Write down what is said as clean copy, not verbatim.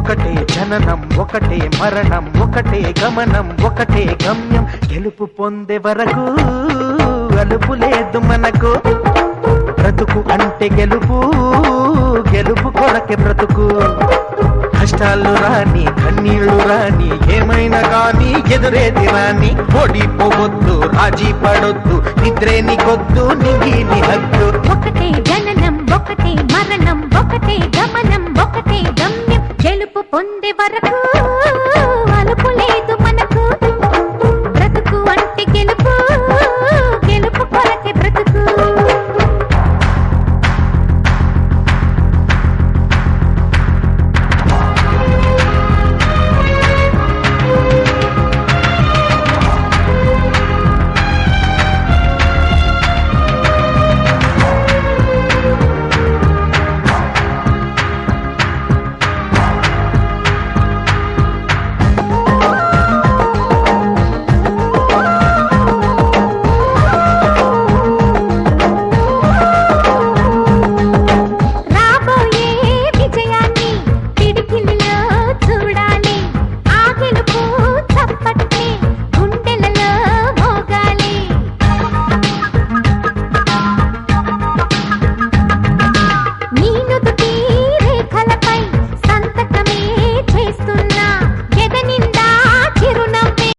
ఒకటే జననం ఒకటే మరణం ఒకటే గమనం ఒకటే గమ్యం గెలుపు పొందే వరకు అలుపు లేదు మనకు బ్రతుకు అంటే గెలుపు గెలుపు కొరకే బ్రతుకు కష్టాలు రాని కన్నీళ్లు రాని ఏమైనా కానీ ఎదురేది రాని ఓడిపోవద్దు రాజీ పడొద్దు నిద్రే నీకొద్దు నిగిలి హద్దు ఒకటే జననం ఒకటే మరణం ఒకటే గమనం ఒకటే గమ్యం గెలుపు పొందే వరకు